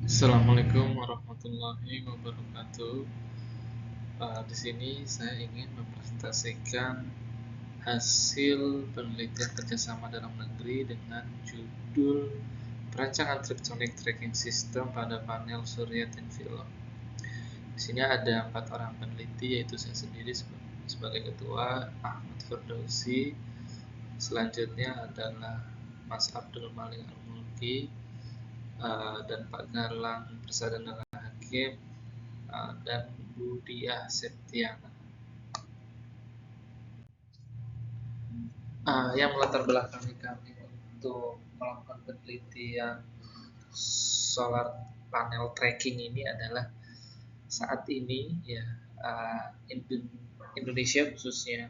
Assalamualaikum warahmatullahi wabarakatuh. Di sini saya ingin mempresentasikan hasil penelitian kerjasama dalam negeri dengan judul Perancangan Triptonic Tracking System pada panel surya thin film. Di sini ada 4 orang peneliti, yaitu saya sendiri sebagai ketua, Ahmad Firdausi. Selanjutnya adalah Mas Abdul Malik Al-Mulki, dan Pak Galang Persadana Hakim, dan Bu Diah Septiana. Yang melatar belakangi kami untuk melakukan penelitian solar panel tracking ini adalah saat ini ya, Indonesia khususnya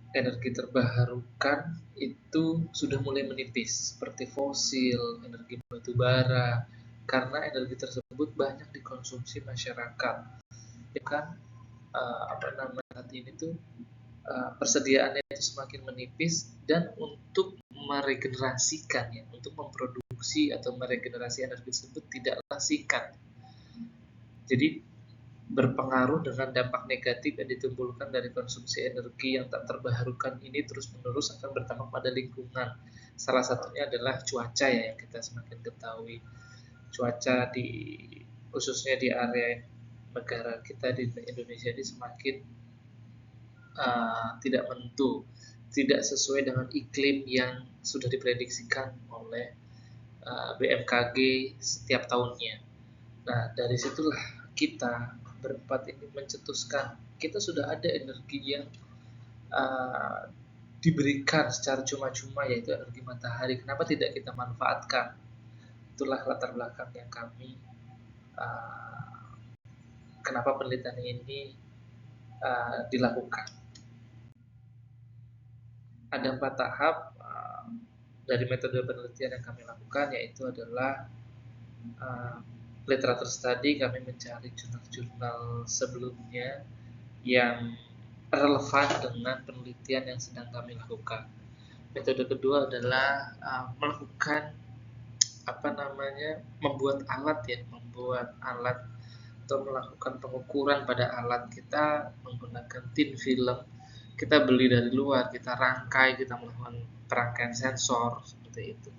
energi terbarukan itu sudah mulai menipis, seperti fosil, energi batu bara, karena energi tersebut banyak dikonsumsi masyarakat. Ya kan, saat ini tuh persediaannya itu semakin menipis, dan untuk meregenerasikan, ya, untuk memproduksi atau meregenerasi energi tersebut tidaklah singkat. Jadi berpengaruh dengan dampak negatif yang ditimbulkan dari konsumsi energi yang tak terbarukan ini terus-menerus akan berdampak pada lingkungan. Salah satunya adalah cuaca, ya, yang kita semakin ketahui. Cuaca khususnya di area negara kita di Indonesia ini semakin tidak menentu, tidak sesuai dengan iklim yang sudah diprediksikan oleh BMKG setiap tahunnya. Nah, dari situlah kita berempat ini mencetuskan, kita sudah ada energi yang diberikan secara cuma-cuma, yaitu energi matahari. Kenapa tidak kita manfaatkan? Itulah latar belakang yang kami, kenapa penelitian ini dilakukan. Ada 4 tahap dari metode penelitian yang kami lakukan, yaitu adalah literatur study. Kami mencari jurnal-jurnal sebelumnya yang relevan dengan penelitian yang sedang kami lakukan. Metode kedua adalah melakukan membuat alat atau melakukan pengukuran pada alat. Kita menggunakan thin film, kita beli dari luar, kita rangkai, kita melakukan perangkaian sensor seperti itu.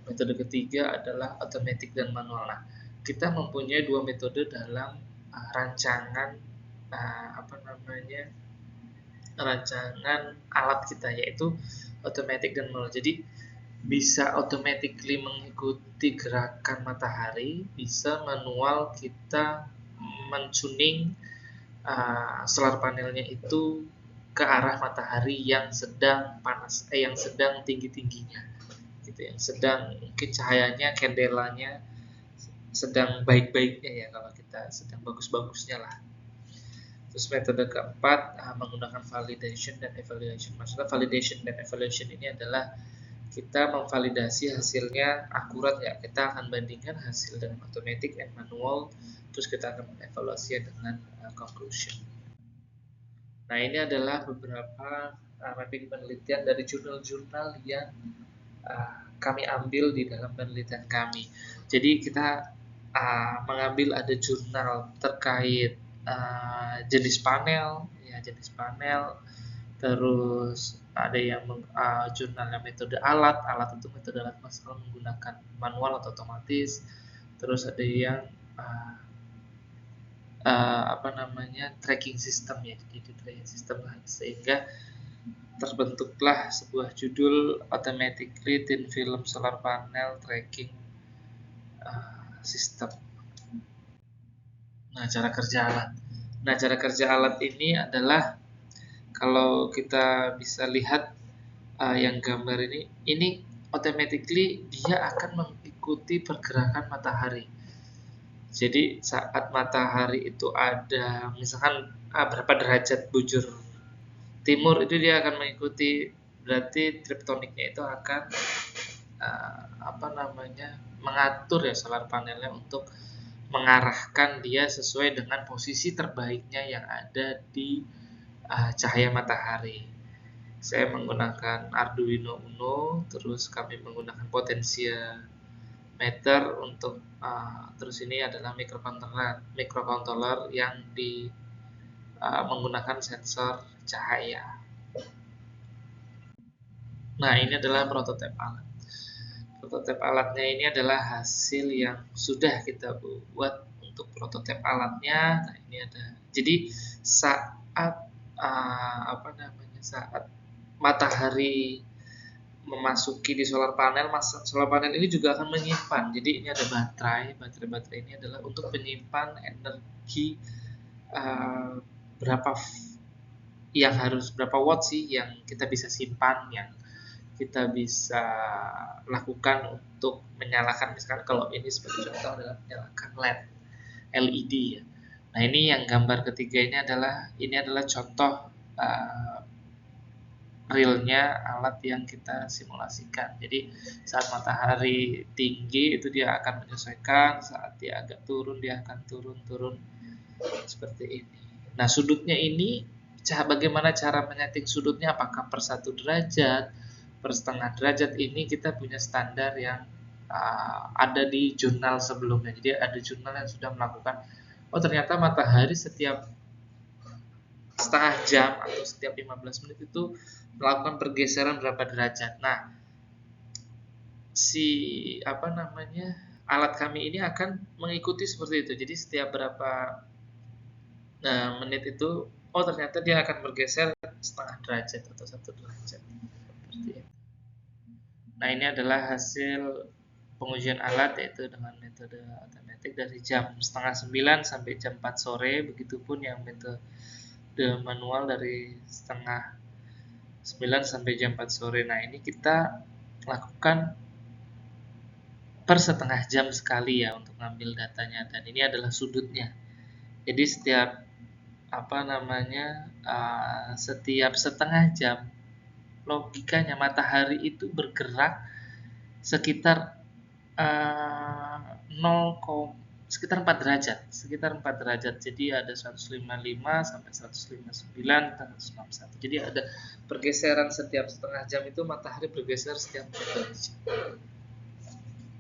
Metode ketiga adalah automatic dan manual. Nah, kita mempunyai 2 metode dalam rancangan alat kita, yaitu automatic dan manual. Jadi bisa automatically mengikuti gerakan matahari, bisa manual kita mentuning solar panelnya itu ke arah matahari yang sedang panas, yang sedang tinggi-tingginya, gitu, yang sedang mungkin cahayanya, candelanya sedang baik-baiknya, ya, kalau kita sedang bagus-bagusnya lah. Terus metode keempat menggunakan validation dan evaluation. Maksudnya validation dan evaluation ini adalah kita memvalidasi hasilnya akurat, ya. Kita akan bandingkan hasil dengan automatic and manual, terus kita akan mengevaluasi dengan conclusion. Nah, ini adalah beberapa mapping penelitian dari jurnal-jurnal yang kami ambil di dalam penelitian kami. Jadi kita mengambil ada jurnal terkait jenis panel, terus ada yang jurnalnya metode alat untuk metode alat masalah menggunakan manual atau otomatis. Terus ada yang tracking system, ya, jadi tracking system lah, sehingga terbentuklah sebuah judul Automatically Thin Film Solar Panel Tracking System. Cara kerja alat ini adalah, kalau kita bisa lihat yang gambar ini automatically dia akan mengikuti pergerakan matahari. Jadi saat matahari itu ada misalkan berapa derajat bujur timur, itu dia akan mengikuti, berarti triptoniknya itu akan mengatur, ya, solar panelnya untuk mengarahkan dia sesuai dengan posisi terbaiknya yang ada di cahaya matahari. Saya menggunakan Arduino Uno, terus kami menggunakan potensia meter untuk terus ini adalah microcontroller yang menggunakan sensor cahaya. Nah, ini adalah prototipe alat. Prototipe alatnya ini adalah hasil yang sudah kita buat untuk prototipe alatnya. Nah, ini ada. Jadi saat saat matahari memasuki di solar panel ini juga akan menyimpan. Jadi ini ada baterai ini adalah untuk menyimpan energi berapa watt sih yang kita bisa simpan, yang kita bisa lakukan untuk menyalakan, misalkan kalau ini sebagai contoh adalah menyalakan LED ya. Nah, ini yang gambar ketiga ini adalah contoh realnya alat yang kita simulasikan. Jadi saat matahari tinggi itu dia akan menyesuaikan, saat dia agak turun dia akan turun seperti ini. Nah, sudutnya ini bagaimana cara menyeting sudutnya, apakah per 1 derajat, per setengah derajat, ini kita punya standar yang ada di jurnal sebelumnya. Jadi ada jurnal yang sudah melakukan, ternyata matahari setiap setengah jam atau setiap 15 menit itu melakukan pergeseran berapa derajat. Nah, alat kami ini akan mengikuti seperti itu. Jadi setiap berapa menit itu, ternyata dia akan bergeser setengah derajat atau 1 derajat. Seperti itu. Nah, ini adalah hasil pengujian alat, yaitu dengan metode otomatik dari jam setengah 9 sampai jam 4 sore. Begitupun yang metode manual dari setengah 9 sampai jam 4 sore. Nah, ini kita lakukan per setengah jam sekali ya untuk ngambil datanya, dan ini adalah sudutnya. Jadi setiap setiap setengah jam logikanya matahari itu bergerak sekitar sekitar 4 derajat, jadi ada 155 sampai 159 dan 161. Jadi ada pergeseran setiap setengah jam, itu matahari bergeser setiap 4 derajat.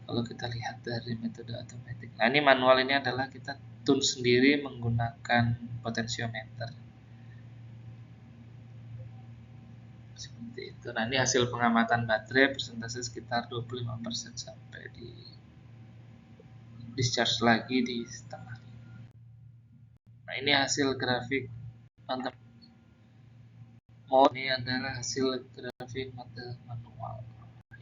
Kalau kita lihat dari metode otomatik. Nah, ini manual ini adalah kita tune sendiri menggunakan potensiometer. Seperti itu. Nah, ini hasil pengamatan baterai, persentase sekitar 25% sampai di discharge lagi di setengah. Nah, ini hasil grafik mantap. Ini adalah hasil grafik mode manual.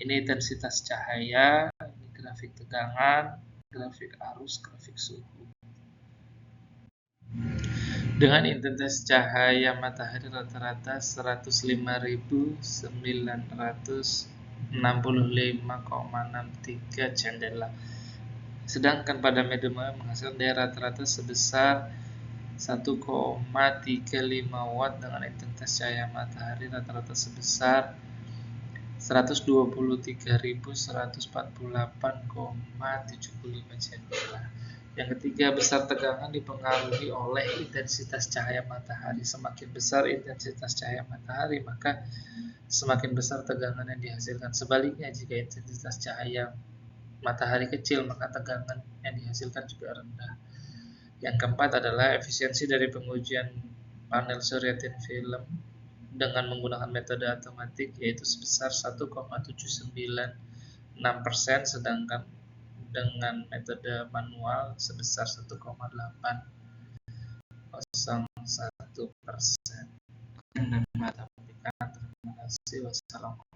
Ini intensitas cahaya, ini grafik tegangan, grafik arus, grafik suhu. Dengan intensitas cahaya matahari rata-rata 105.965,63 candela. Sedangkan pada medium menghasilkan daya rata-rata sebesar 1,35 watt dengan intensitas cahaya matahari rata-rata sebesar 123.148,75 candela. Yang ketiga, besar tegangan dipengaruhi oleh intensitas cahaya matahari. Semakin besar intensitas cahaya matahari, maka semakin besar tegangan yang dihasilkan. Sebaliknya, jika intensitas cahaya matahari kecil, maka tegangan yang dihasilkan juga rendah. Yang keempat adalah efisiensi dari pengujian panel surya thin film dengan menggunakan metode otomatik, yaitu sebesar 1,796%, sedangkan dengan metode manual sebesar 1,801%. Dan matematika, terima kasih. Wassalamualaikum.